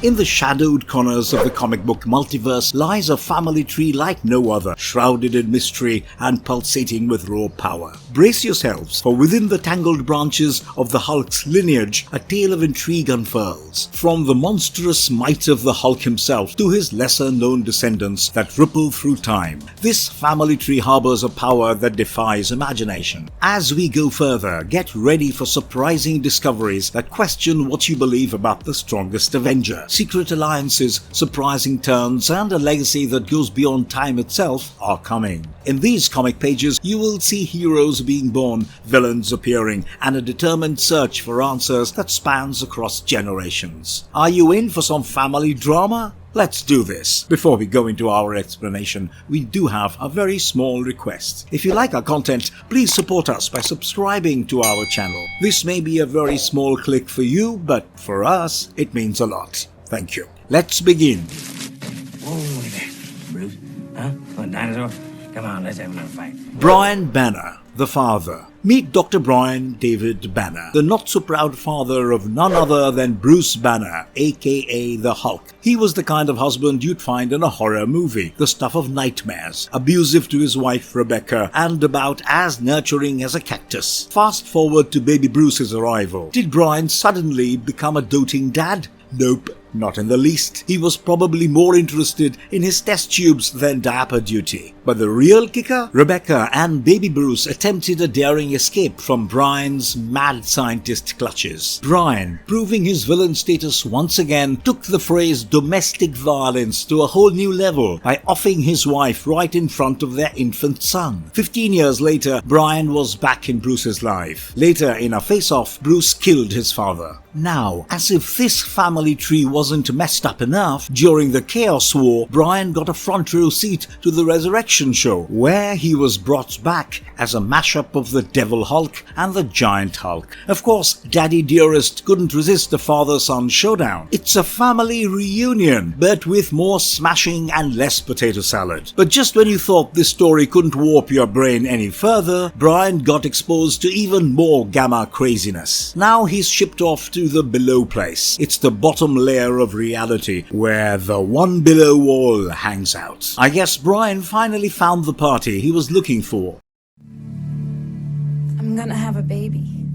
In the shadowed corners of the comic book multiverse lies a family tree like no other, shrouded in mystery and pulsating with raw power. Brace yourselves, for within the tangled branches of the Hulk's lineage, a tale of intrigue unfurls. From the monstrous might of the Hulk himself to his lesser-known descendants that ripple through time, this family tree harbors a power that defies imagination. As we go further, get ready for surprising discoveries that question what you believe about the strongest Avenger. Secret alliances, surprising turns, and a legacy that goes beyond time itself are coming. In these comic pages, you will see heroes being born, villains appearing, and a determined search for answers that spans across generations. Are you in for some family drama? Let's do this. Before we go into our explanation, we do have a very small request. If you like our content, please support us by subscribing to our channel. This may be a very small click for you, but for us, it means a lot. Thank you. Let's begin. Whoa there, Bruce. Huh? What, dinosaur? Come on, let's have another fight. Brian Banner, the father. Meet Dr. Brian David Banner, the not-so-proud father of none other than Bruce Banner, aka the Hulk. He was the kind of husband you'd find in a horror movie, the stuff of nightmares, abusive to his wife Rebecca, and about as nurturing as a cactus. Fast forward to baby Bruce's arrival. Did Brian suddenly become a doting dad? Nope. Not in the least. He was probably more interested in his test tubes than diaper duty. But the real kicker? Rebecca and baby Bruce attempted a daring escape from Brian's mad scientist clutches. Brian, proving his villain status once again, took the phrase domestic violence to a whole new level by offing his wife right in front of their infant son. 15 years later, Brian was back in Bruce's life. Later, in a face-off, Bruce killed his father. Now, as if this family tree wasn't messed up enough, during the Chaos War, Brian got a front row seat to the Resurrection show, where he was brought back as a mashup of the Devil Hulk and the Giant Hulk. Of course, Daddy Dearest couldn't resist the father-son showdown. It's a family reunion, but with more smashing and less potato salad. But just when you thought this story couldn't warp your brain any further, Brian got exposed to even more gamma craziness. Now he's shipped off to the below place. It's the bottom layer of reality, where the one below wall hangs out. I guess Brian finally found the party he was looking for. I'm gonna have a baby.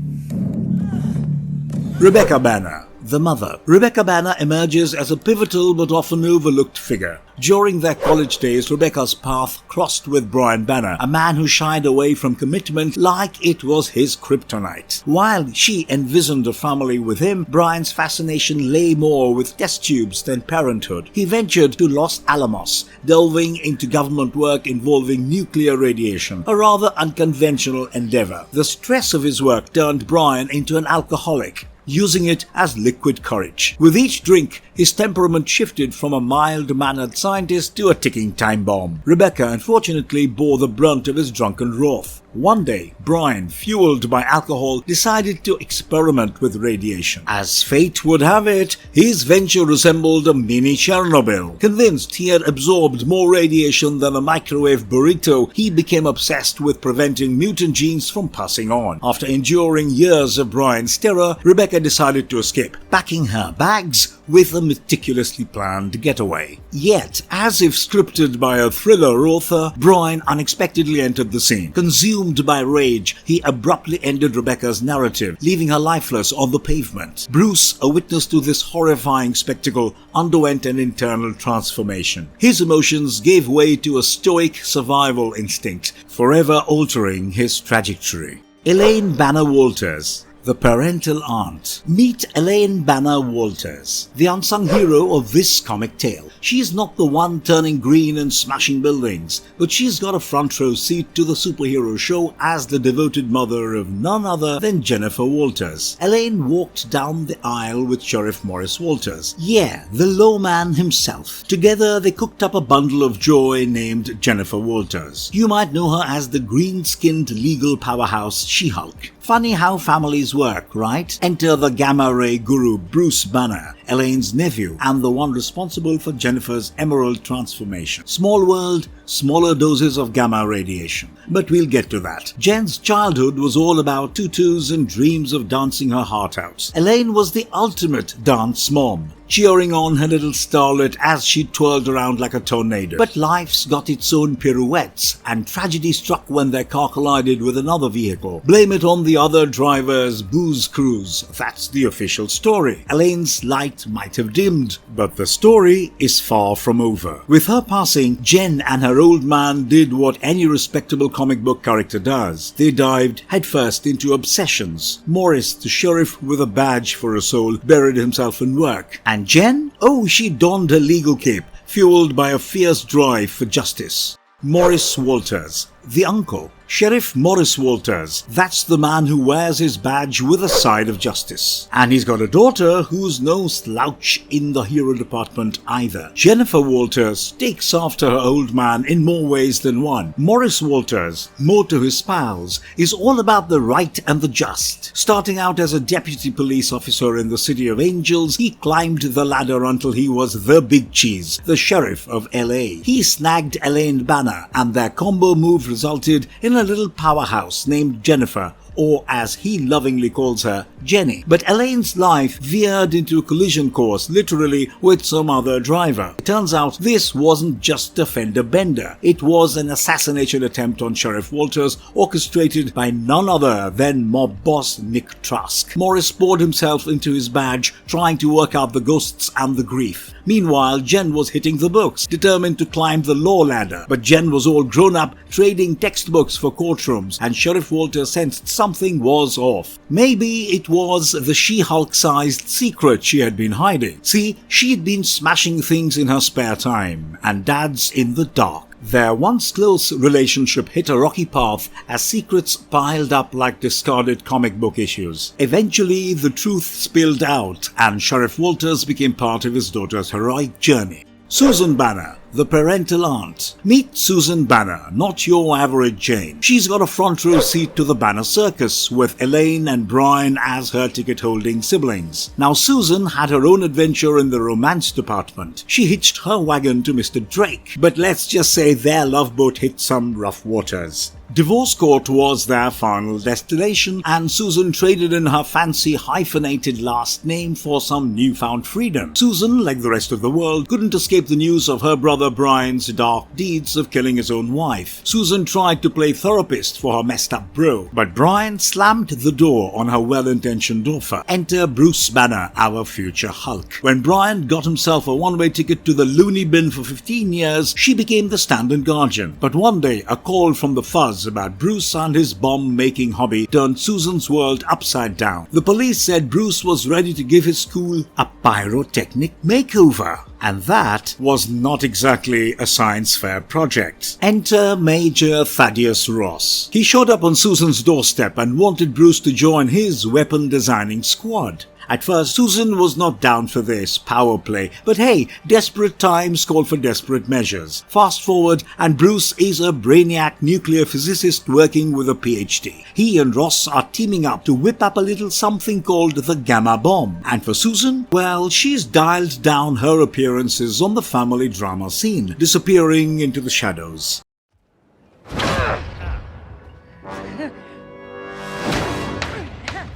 Rebecca Banner, the mother. Rebecca Banner emerges as a pivotal but often overlooked figure. During their college days, Rebecca's path crossed with Brian Banner, a man who shied away from commitment like it was his kryptonite. While she envisioned a family with him, Brian's fascination lay more with test tubes than parenthood. He ventured to Los Alamos, delving into government work involving nuclear radiation, a rather unconventional endeavor. The stress of his work turned Brian into an alcoholic, using it as liquid courage. With each drink, his temperament shifted from a mild-mannered scientist to a ticking time bomb. Rebecca, unfortunately, bore the brunt of his drunken wrath. One day, Brian, fueled by alcohol, decided to experiment with radiation. As fate would have it, his venture resembled a mini Chernobyl. Convinced he had absorbed more radiation than a microwave burrito, he became obsessed with preventing mutant genes from passing on. After enduring years of Brian's terror, Rebecca decided to escape, packing her bags with a meticulously planned getaway. Yet, as if scripted by a thriller author, Brian unexpectedly entered the scene. Consumed by rage, he abruptly ended Rebecca's narrative, leaving her lifeless on the pavement. Bruce, a witness to this horrifying spectacle, underwent an internal transformation. His emotions gave way to a stoic survival instinct, forever altering his trajectory. Elaine Banner Walters, the parental aunt. Meet Elaine Banner Walters, the unsung hero of this comic tale. She's not the one turning green and smashing buildings, but she's got a front row seat to the superhero show as the devoted mother of none other than Jennifer Walters. Elaine walked down the aisle with Sheriff Morris Walters. Yeah, the low man himself. Together they cooked up a bundle of joy named Jennifer Walters. You might know her as the green-skinned legal powerhouse She-Hulk. Funny how families work, right? Enter the gamma ray guru Bruce Banner. Elaine's nephew, and the one responsible for Jennifer's emerald transformation. Small world, smaller doses of gamma radiation. But we'll get to that. Jen's childhood was all about tutus and dreams of dancing her heart out. Elaine was the ultimate dance mom, cheering on her little starlet as she twirled around like a tornado. But life's got its own pirouettes, and tragedy struck when their car collided with another vehicle. Blame it on the other driver's booze cruise. That's the official story. Elaine's light might have dimmed, but the story is far from over. With her passing, Jen and her old man did what any respectable comic book character does. They dived headfirst into obsessions. Morris, the sheriff with a badge for a soul, buried himself in work. And Jen? Oh, she donned her legal cape, fueled by a fierce drive for justice. Morris Walters, the uncle. Sheriff Morris Walters, that's the man who wears his badge with a side of justice. And he's got a daughter who's no slouch in the hero department either. Jennifer Walters takes after her old man in more ways than one. Morris Walters, more to his pals, is all about the right and the just. Starting out as a deputy police officer in the City of Angels, he climbed the ladder until he was the big cheese, the sheriff of LA. He snagged Elaine Banner, and their combo move resulted in a little powerhouse named Jennifer, or as he lovingly calls her, Jenny. But Elaine's life veered into a collision course, literally, with some other driver. It turns out this wasn't just a fender bender. It was an assassination attempt on Sheriff Walters, orchestrated by none other than mob boss Nick Trask. Morris poured himself into his badge, trying to work out the ghosts and the grief. Meanwhile, Jen was hitting the books, determined to climb the law ladder. But Jen was all grown up, trading textbooks for courtrooms, and Sheriff Walters sensed something was off. Maybe it was the She-Hulk-sized secret she had been hiding. See, she'd been smashing things in her spare time, and Dad's in the dark. Their once close relationship hit a rocky path as secrets piled up like discarded comic book issues. Eventually, the truth spilled out, and Sheriff Walters became part of his daughter's heroic journey. Susan Banner, the parental aunt. Meet Susan Banner, not your average Jane. She's got a front row seat to the Banner Circus, with Elaine and Brian as her ticket-holding siblings. Now, Susan had her own adventure in the romance department. She hitched her wagon to Mr. Drake, but let's just say their love boat hit some rough waters. Divorce court was their final destination, and Susan traded in her fancy hyphenated last name for some newfound freedom. Susan, like the rest of the world, couldn't escape the news of her brother Brian's dark deeds of killing his own wife. Susan tried to play therapist for her messed up bro, but Brian slammed the door on her well-intentioned offer. Enter Bruce Banner, our future Hulk. When Brian got himself a one-way ticket to the loony bin for 15 years, she became the stand-in guardian. But one day, a call from the fuzz about Bruce and his bomb-making hobby turned Susan's world upside down. The police said Bruce was ready to give his school a pyrotechnic makeover. And that was not exactly a science fair project. Enter Major Thaddeus Ross. He showed up on Susan's doorstep and wanted Bruce to join his weapon-designing squad. At first, Susan was not down for this power play, but hey, desperate times call for desperate measures. Fast forward, and Bruce is a brainiac nuclear physicist working with a PhD. He and Ross are teaming up to whip up a little something called the Gamma Bomb. And for Susan, well, she's dialed down her appearances on the family drama scene, disappearing into the shadows.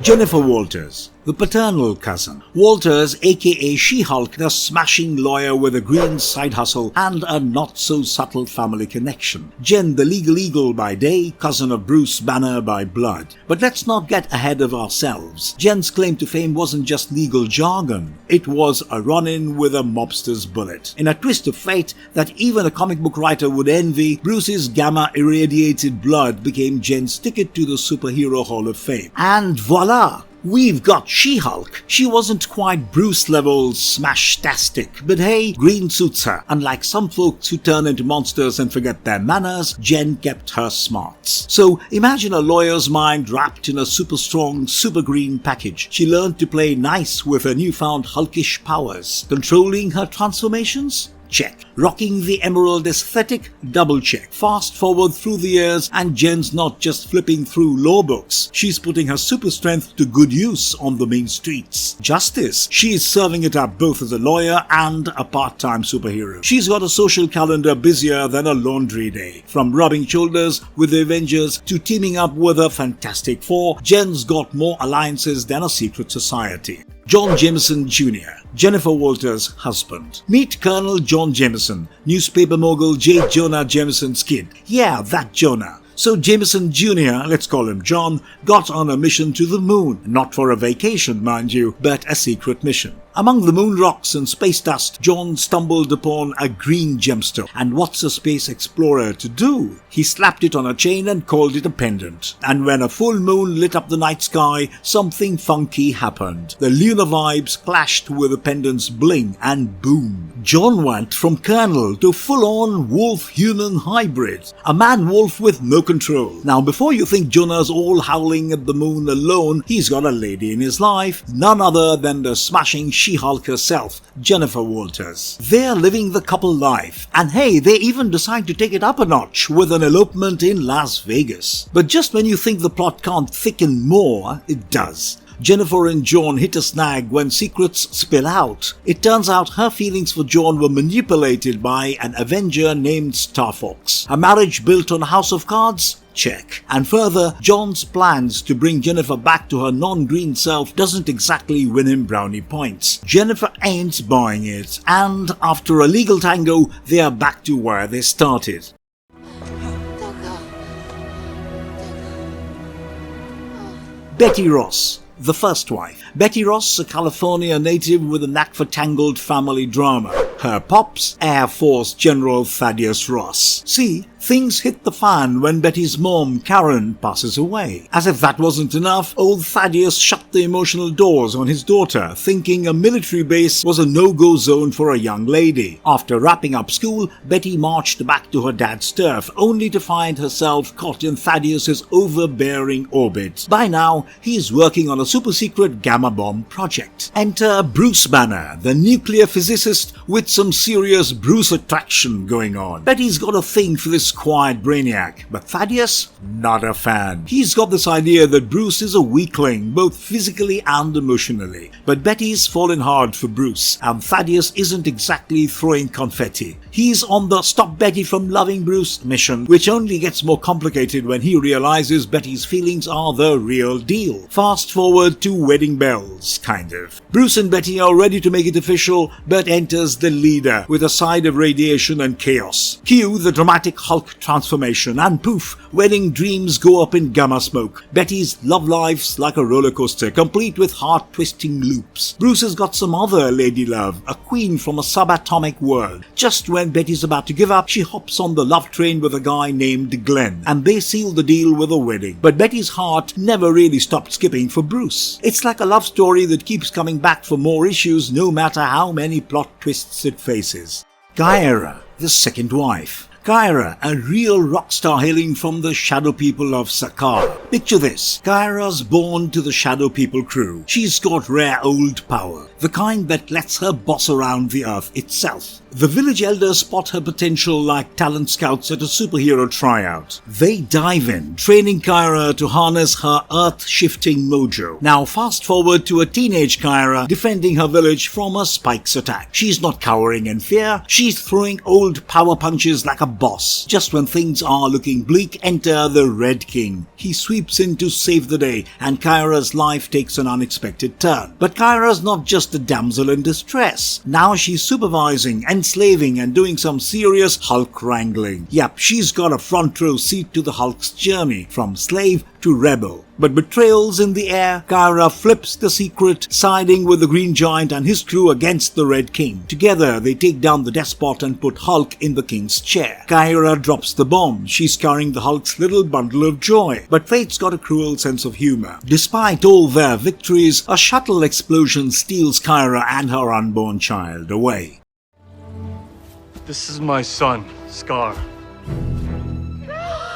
Jennifer Walters, the paternal cousin. Walters, aka She-Hulk, the smashing lawyer with a green side hustle and a not-so-subtle family connection. Jen, the legal eagle by day, cousin of Bruce Banner by blood. But let's not get ahead of ourselves. Jen's claim to fame wasn't just legal jargon. It was a run-in with a mobster's bullet. In a twist of fate that even a comic book writer would envy, Bruce's gamma-irradiated blood became Jen's ticket to the Superhero Hall of Fame. And voila! We've got She-Hulk. She wasn't quite Bruce-level smash-tastic, but hey, green suits her. Unlike some folks who turn into monsters and forget their manners, Jen kept her smarts. So imagine a lawyer's mind wrapped in a super-strong, super-green package. She learned to play nice with her newfound Hulkish powers. Controlling her transformations? Check. Rocking the emerald aesthetic? Double check. Fast forward through the years and Jen's not just flipping through law books. She's putting her super strength to good use on the main streets. Justice. She's serving it up both as a lawyer and a part-time superhero. She's got a social calendar busier than a laundry day. From rubbing shoulders with the Avengers to teaming up with a Fantastic Four, Jen's got more alliances than a secret society. John Jameson Jr., Jennifer Walters' husband. Meet Colonel John Jameson, newspaper mogul J. Jonah Jameson's kid. Yeah, that Jonah. So Jameson Jr., let's call him John, got on a mission to the moon. Not for a vacation, mind you, but a secret mission. Among the moon rocks and space dust, John stumbled upon a green gemstone. And what's a space explorer to do? He slapped it on a chain and called it a pendant. And when a full moon lit up the night sky, something funky happened. The lunar vibes clashed with the pendant's bling and boom. John went from colonel to full-on wolf-human hybrid. A man-wolf with no control. Now before you think Jonah's all howling at the moon alone, he's got a lady in his life, none other than the smashing She-Hulk herself, Jennifer Walters. They're living the couple life, and hey, they even decide to take it up a notch with an elopement in Las Vegas. But just when you think the plot can't thicken more, it does. Jennifer and John hit a snag when secrets spill out. It turns out her feelings for John were manipulated by an Avenger named Starfox. A marriage built on a house of cards? Check. And further, John's plans to bring Jennifer back to her non-green self doesn't exactly win him brownie points. Jennifer ain't buying it, and after a legal tango, they are back to where they started. Betty Ross, the first wife. Betty Ross, a California native with a knack for tangled family drama. Her pops, Air Force General Thaddeus Ross. See, things hit the fan when Betty's mom, Karen, passes away. As if that wasn't enough, old Thaddeus shut the emotional doors on his daughter, thinking a military base was a no-go zone for a young lady. After wrapping up school, Betty marched back to her dad's turf, only to find herself caught in Thaddeus's overbearing orbit. By now, he's working on a super-secret gamma bomb project. Enter Bruce Banner, the nuclear physicist with some serious Bruce attraction going on. Betty's got a thing for this quiet brainiac, but Thaddeus, not a fan. He's got this idea that Bruce is a weakling, both physically and emotionally. But Betty's fallen hard for Bruce, and Thaddeus isn't exactly throwing confetti. He's on the Stop Betty from Loving Bruce mission, which only gets more complicated when he realizes Betty's feelings are the real deal. Fast forward to wedding bells, kind of. Bruce and Betty are ready to make it official, but enters the leader with a side of radiation and chaos. Cue the dramatic Hulk transformation, and poof, wedding dreams go up in gamma smoke. Betty's love life's like a roller coaster, complete with heart-twisting loops. Bruce has got some other lady love, a queen from a subatomic world. Just when Betty's about to give up, she hops on the love train with a guy named Glenn, and they seal the deal with a wedding. But Betty's heart never really stopped skipping for Bruce. It's like a love story that keeps coming back for more issues, no matter how many plot twists it faces. Kyra, the second wife. Kyra, a real rock star hailing from the Shadow People of Sakaar. Picture this, Kyra's born to the Shadow People crew. She's got rare old power, the kind that lets her boss around the Earth itself. The village elders spot her potential like talent scouts at a superhero tryout. They dive in, training Kyra to harness her earth-shifting mojo. Now fast forward to a teenage Kyra defending her village from a Spike's attack. She's not cowering in fear, she's throwing old power punches like a boss. Just when things are looking bleak, enter the Red King. He sweeps in to save the day, and Kyra's life takes an unexpected turn. But Kyra's not just a damsel in distress. Now she's supervising, enslaving, and doing some serious Hulk wrangling. Yep, she's got a front row seat to the Hulk's journey, from slave to rebel. But betrayals in the air, Kyra flips the secret, siding with the Green Giant and his crew against the Red King. Together, they take down the despot and put Hulk in the king's chair. Kyra drops the bomb. She's carrying the Hulk's little bundle of joy. But fate's got a cruel sense of humor. Despite all their victories, a shuttle explosion steals Kyra and her unborn child away. This is my son, Scar.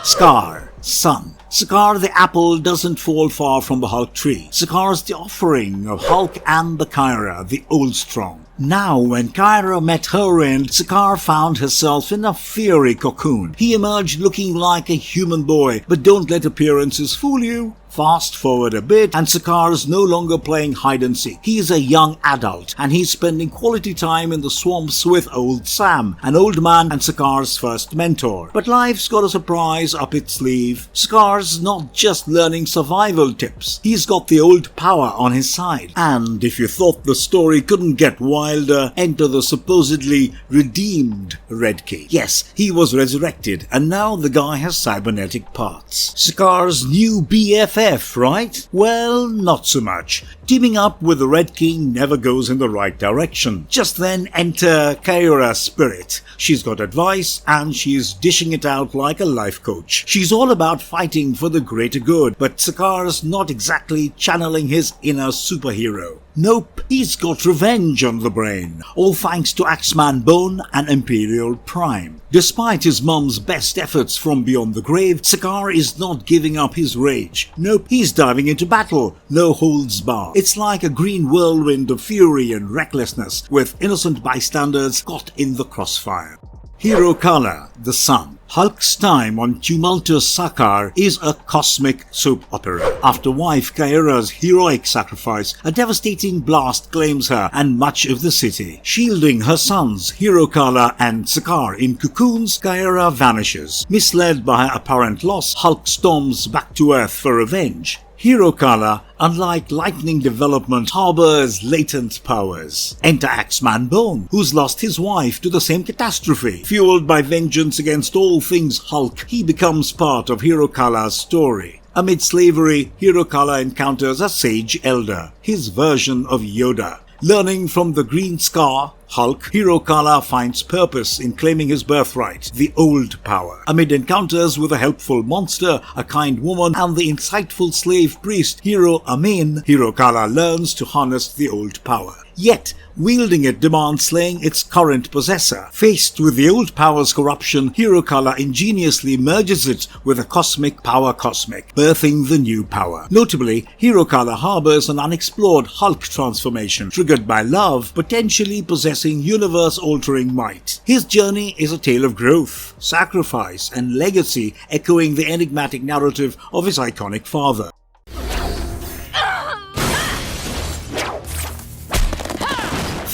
Scar, son. Sakaar the apple doesn't fall far from the Hulk tree. Sakaar's the offering of Hulk and the Kyra, the old strong. Now, when Kyra met her end, Sakaar found herself in a fiery cocoon. He emerged looking like a human boy, but don't let appearances fool you. Fast forward a bit, and Sakaar is no longer playing hide-and-seek. He is a young adult, and he's spending quality time in the swamps with old Sam, an old man and Sakaar's first mentor. But life's got a surprise up its sleeve. Sakaar's not just learning survival tips. He's got the old power on his side. And if you thought the story couldn't get wilder, enter the supposedly redeemed Red King. Yes, he was resurrected, and now the guy has cybernetic parts. Sakaar's new BFF, right? Well, not so much. Teaming up with the Red King never goes in the right direction. Just then enter Kyra Spirit. She's got advice and she's dishing it out like a life coach. She's all about fighting for the greater good, but Sakaar's not exactly channeling his inner superhero. Nope, he's got revenge on the brain, all thanks to Axeman Bone and Imperial Prime. Despite his mum's best efforts from beyond the grave, Sakaar is not giving up his rage. Nope, he's diving into battle, no holds barred. It's like a green whirlwind of fury and recklessness, with innocent bystanders caught in the crossfire. Hero Kala, the Sun. Hulk's time on tumultuous Sakaar is a cosmic soap opera. After wife Kyra's heroic sacrifice, a devastating blast claims her and much of the city. Shielding her sons, Hero Kala and Sakaar in cocoons, Kyra vanishes. Misled by her apparent loss, Hulk storms back to Earth for revenge. Hero Kala, unlike lightning development, harbors latent powers. Enter Axeman Bone, who's lost his wife to the same catastrophe. Fueled by vengeance against all things Hulk, he becomes part of Hero Kala's story. Amid slavery, Hero Kala encounters a sage elder, his version of Yoda. Learning from the green scar, Hulk, Hero Kala finds purpose in claiming his birthright, the old power. Amid encounters with a helpful monster, a kind woman, and the insightful slave priest Hero Amin, Hero Kala learns to harness the old power. Yet, wielding it demands slaying its current possessor. Faced with the old power's corruption, Hero Kala ingeniously merges it with a cosmic power cosmic, birthing the new power. Notably, Hero Kala harbors an unexplored Hulk transformation, triggered by love, potentially possessing universe-altering might. His journey is a tale of growth, sacrifice, and legacy, echoing the enigmatic narrative of his iconic father.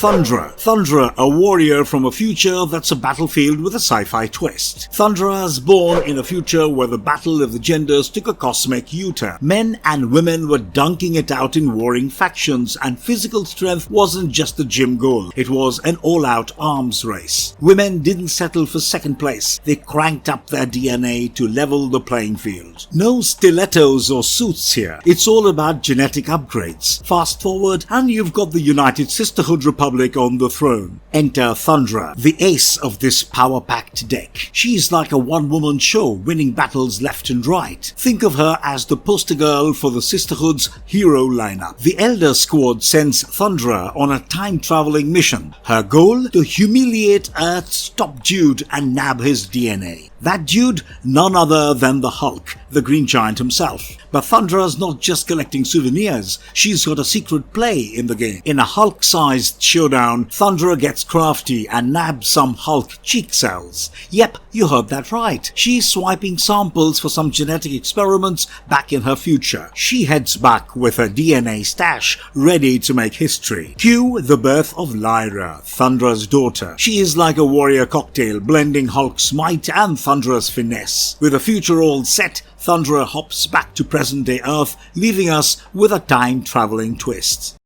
Thundra, a warrior from a future that's a battlefield with a sci-fi twist. Thundra is born in a future where the battle of the genders took a cosmic U-turn. Men and women were dunking it out in warring factions, and physical strength wasn't just a gym goal, it was an all-out arms race. Women didn't settle for second place, they cranked up their DNA to level the playing field. No stilettos or suits here, it's all about genetic upgrades. Fast forward, and you've got the United Sisterhood Republic on the throne. Enter Thundra, the ace of this power-packed deck. She's like a one-woman show, winning battles left and right. Think of her as the poster girl for the Sisterhood's hero lineup. The Elder Squad sends Thundra on a time-traveling mission. Her goal? To humiliate Earth's top dude and nab his DNA. That dude? None other than the Hulk, the Green Giant himself. But Thundra's not just collecting souvenirs, she's got a secret play in the game. In a Hulk-sized showdown, Thundra gets crafty and nabs some Hulk cheek cells. Yep, you heard that right. She's swiping samples for some genetic experiments back in her future. She heads back with her DNA stash, ready to make history. Cue the birth of Lara, Thundra's daughter. She is like a warrior cocktail, blending Hulk's might and Thundra's finesse. With a future all set, Thundra hops back to present-day Earth, leaving us with a time-traveling twist.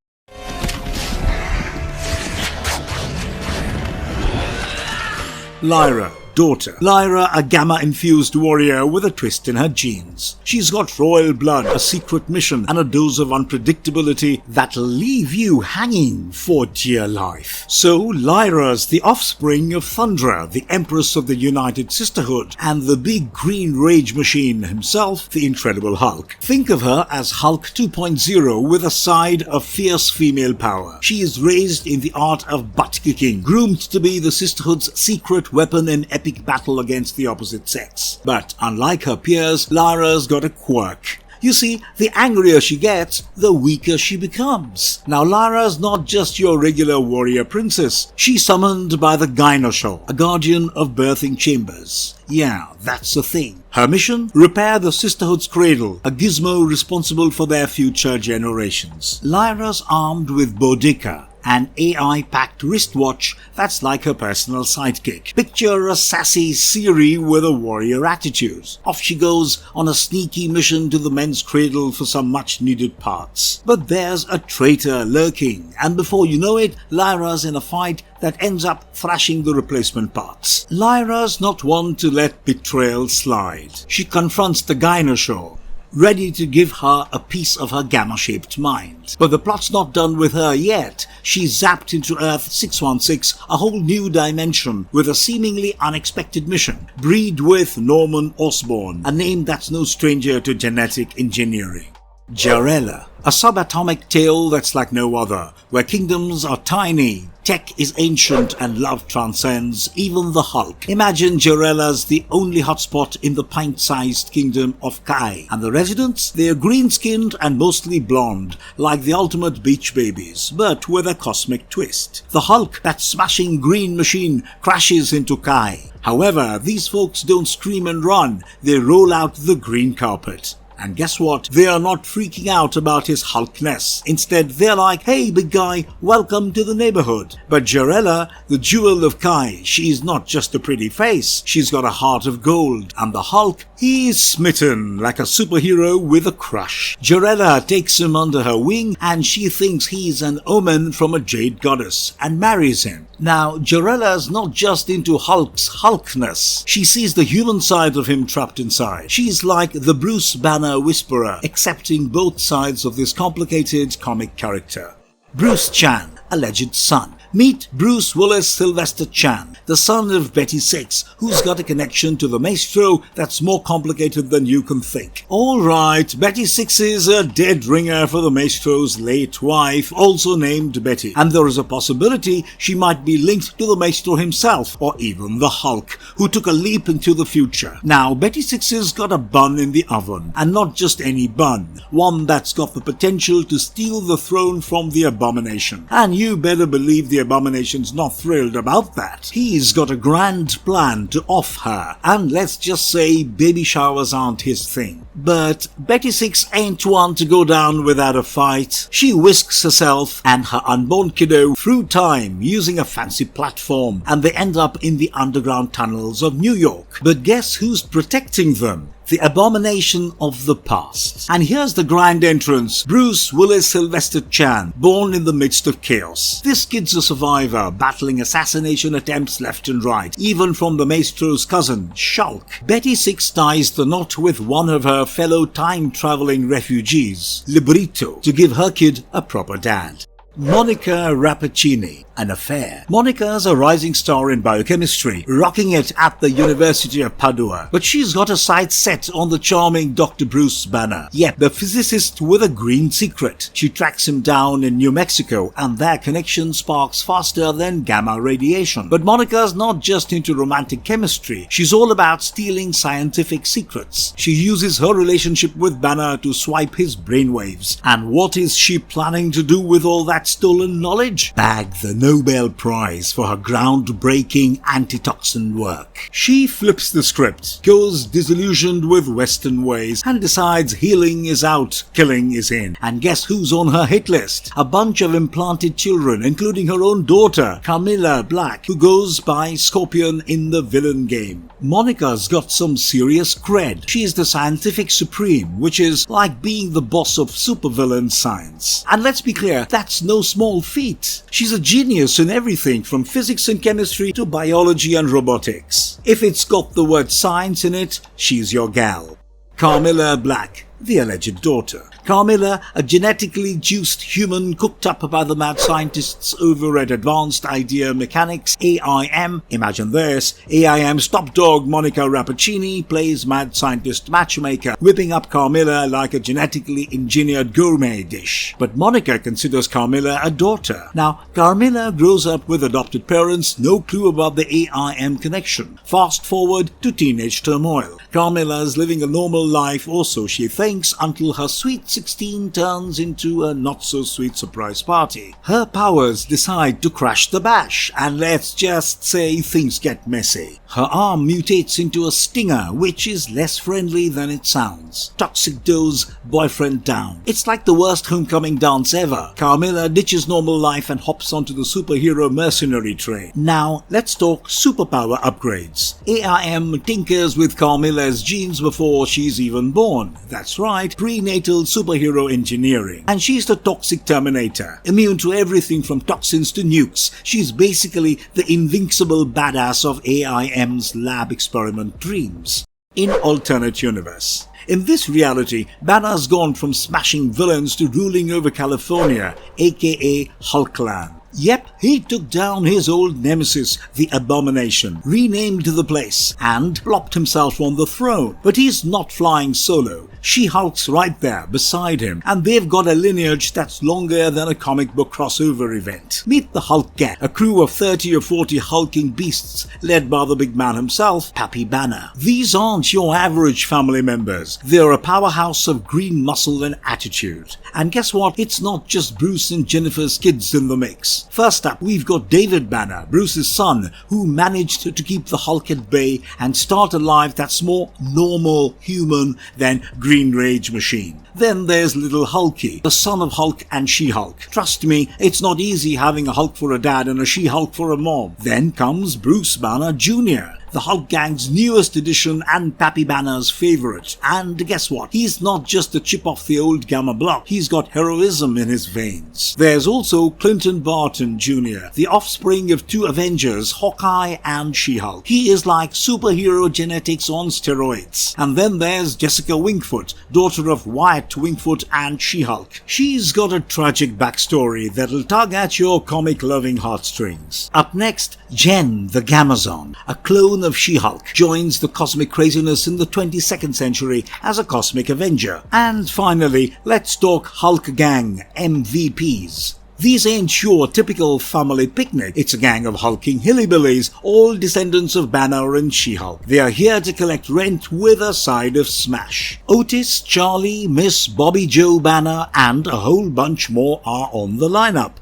Lara, daughter. Lara, a gamma-infused warrior with a twist in her genes. She's got royal blood, a secret mission, and a dose of unpredictability that'll leave you hanging for dear life. So, Lyra's the offspring of Thundra, the Empress of the United Sisterhood, and the big green rage machine himself, the Incredible Hulk. Think of her as Hulk 2.0 with a side of fierce female power. She is raised in the art of butt-kicking, groomed to be the Sisterhood's secret weapon in epic battle against the opposite sex. But unlike her peers, Lara's got a quirk. You see, the angrier she gets, the weaker she becomes. Now Lara's not just your regular warrior princess. She's summoned by the Gynoshol, a guardian of birthing chambers. Yeah, that's the thing. Her mission? Repair the Sisterhood's cradle, a gizmo responsible for their future generations. Lyra's armed with Boudica, an AI-packed wristwatch that's like her personal sidekick. Picture a sassy Siri with a warrior attitude. Off she goes on a sneaky mission to the men's cradle for some much-needed parts. But there's a traitor lurking, and before you know it, Lyra's in a fight that ends up thrashing the replacement parts. Lyra's not one to let betrayal slide. She confronts the Gynoshol, ready to give her a piece of her gamma-shaped mind. But the plot's not done with her yet. She's zapped into Earth 616, a whole new dimension, with a seemingly unexpected mission. Breed with Norman Osborn, a name that's no stranger to genetic engineering. Jarella, a subatomic tale that's like no other, where kingdoms are tiny, tech is ancient, and love transcends even the Hulk. Imagine Jarella's the only hotspot in the pint-sized kingdom of Kai, and the residents, they're green-skinned and mostly blonde, like the ultimate beach babies, but with a cosmic twist. The Hulk, that smashing green machine, crashes into Kai. However, these folks don't scream and run, they roll out the green carpet. And guess what? They are not freaking out about his Hulkness. Instead, they're like, hey big guy, welcome to the neighborhood. But Jarella, the jewel of Kai, she's not just a pretty face. She's got a heart of gold. And the Hulk, he's smitten like a superhero with a crush. Jarella takes him under her wing and she thinks he's an omen from a jade goddess and marries him. Now, Jarella's not just into Hulk's Hulkness. She sees the human side of him trapped inside. She's like the Bruce Banner Whisperer, accepting both sides of this complicated comic character. Bruce Chan, alleged son. Meet Bruce Willis Sylvester Chan, the son of Betty Six, who's got a connection to the Maestro that's more complicated than you can think. Alright, Betty Six is a dead ringer for the Maestro's late wife, also named Betty, and there is a possibility she might be linked to the Maestro himself, or even the Hulk, who took a leap into the future. Now, Betty Six's got a bun in the oven, and not just any bun, one that's got the potential to steal the throne from the Abomination. And you better believe the Abomination's not thrilled about that. He's got a grand plan to off her, and let's just say baby showers aren't his thing. But Betty Six ain't one to go down without a fight. She whisks herself and her unborn kiddo through time using a fancy platform, and they end up in the underground tunnels of New York. But guess who's protecting them? The Abomination of the past. And here's the grand entrance, Bruce Willis Sylvester Chan, born in the midst of chaos. This kid's a survivor, battling assassination attempts left and right, even from the Maestro's cousin, Shulk. Betty Six ties the knot with one of her fellow time-traveling refugees, Librito, to give her kid a proper dad. Monica Rapaccini, an affair. Monica's a rising star in biochemistry, rocking it at the University of Padua. But she's got her sights set on the charming Dr. Bruce Banner. Yet, the physicist with a green secret. She tracks him down in New Mexico, and their connection sparks faster than gamma radiation. But Monica's not just into romantic chemistry. She's all about stealing scientific secrets. She uses her relationship with Banner to swipe his brainwaves. And what is she planning to do with all that stolen knowledge? Bag the Nobel Prize for her groundbreaking antitoxin work. She flips the script, goes disillusioned with Western ways, and decides healing is out, killing is in. And guess who's on her hit list? A bunch of implanted children, including her own daughter, Carmen Black, who goes by Scorpion in the villain game. Monica's got some serious cred. She is the scientific supreme, which is like being the boss of supervillain science. And let's be clear, that's no small feat. She's a genius in everything from physics and chemistry to biology and robotics. If it's got the word science in it, she's your gal. Carmen Black, the alleged daughter. Carmilla, a genetically juiced human cooked up by the mad scientists over at Advanced Idea Mechanics, AIM. Imagine this, AIM's top dog Monica Rapaccini plays mad scientist matchmaker, whipping up Carmilla like a genetically engineered gourmet dish. But Monica considers Carmilla a daughter. Now, Carmilla grows up with adopted parents, no clue about the AIM connection. Fast forward to teenage turmoil. Carmilla's living a normal life, or so she thinks, until her sweet 16 turns into a not-so-sweet surprise party. Her powers decide to crash the bash, and let's just say things get messy. Her arm mutates into a stinger, which is less friendly than it sounds. Toxic dose, boyfriend down. It's like the worst homecoming dance ever. Carmilla ditches normal life and hops onto the superhero mercenary train. Now, let's talk superpower upgrades. AIM tinkers with Carmilla's genes before she's even born. That's right, prenatal superhero engineering. And she's the toxic Terminator, immune to everything from toxins to nukes. She's basically the invincible badass of AIM's lab experiment dreams. In alternate universe. In this reality, Banner's gone from smashing villains to ruling over California, aka Hulkland. Yep, he took down his old nemesis, the Abomination, renamed the place, and plopped himself on the throne. But he's not flying solo. She-Hulk's right there beside him, and they've got a lineage that's longer than a comic book crossover event. Meet the Hulk Gang, a crew of 30 or 40 hulking beasts led by the big man himself, Pappy Banner. These aren't your average family members. They're a powerhouse of green muscle and attitude. And guess what? It's not just Bruce and Jennifer's kids in the mix. First up, we've got David Banner, Bruce's son, who managed to keep the Hulk at bay and start a life that's more normal, human than Green Rage Machine. Then there's little Hulky, the son of Hulk and She-Hulk. Trust me, it's not easy having a Hulk for a dad and a She-Hulk for a mom. Then comes Bruce Banner Jr., the Hulk Gang's newest addition and Pappy Banner's favorite. And guess what? He's not just a chip off the old Gamma block, he's got heroism in his veins. There's also Clinton Barton Jr., the offspring of two Avengers, Hawkeye and She-Hulk. He is like superhero genetics on steroids. And then there's Jessica Wingfoot, daughter of Wyatt Wingfoot and She-Hulk. She's got a tragic backstory that'll tug at your comic-loving heartstrings. Up next, Jen the Gamazon, a clone of She-Hulk, joins the cosmic craziness in the 22nd century as a cosmic avenger. And finally, let's talk Hulk Gang MVPs. These ain't your typical family picnic. It's a gang of hulking hillbillies, all descendants of Banner and She-Hulk. They are here to collect rent with a side of smash. Otis, Charlie, Miss Bobby Joe Banner, and a whole bunch more are on the lineup.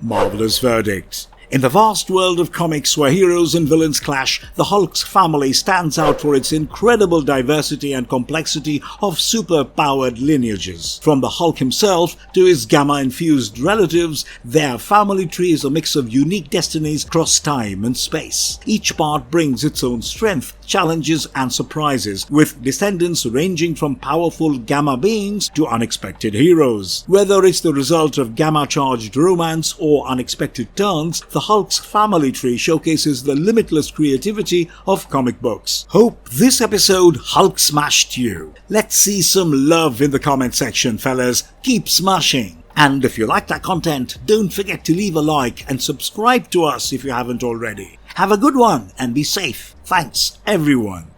Marvelous verdict. In the vast world of comics where heroes and villains clash, the Hulk's family stands out for its incredible diversity and complexity of super-powered lineages. From the Hulk himself to his gamma-infused relatives, their family tree is a mix of unique destinies across time and space. Each part brings its own strength, challenges and surprises, with descendants ranging from powerful gamma beings to unexpected heroes. Whether it's the result of gamma-charged romance or unexpected turns, the Hulk's family tree showcases the limitless creativity of comic books. Hope this episode Hulk smashed you. Let's see some love in the comment section, fellas. Keep smashing. And if you like that content, don't forget to leave a like and subscribe to us if you haven't already. Have a good one and be safe. Thanks, everyone.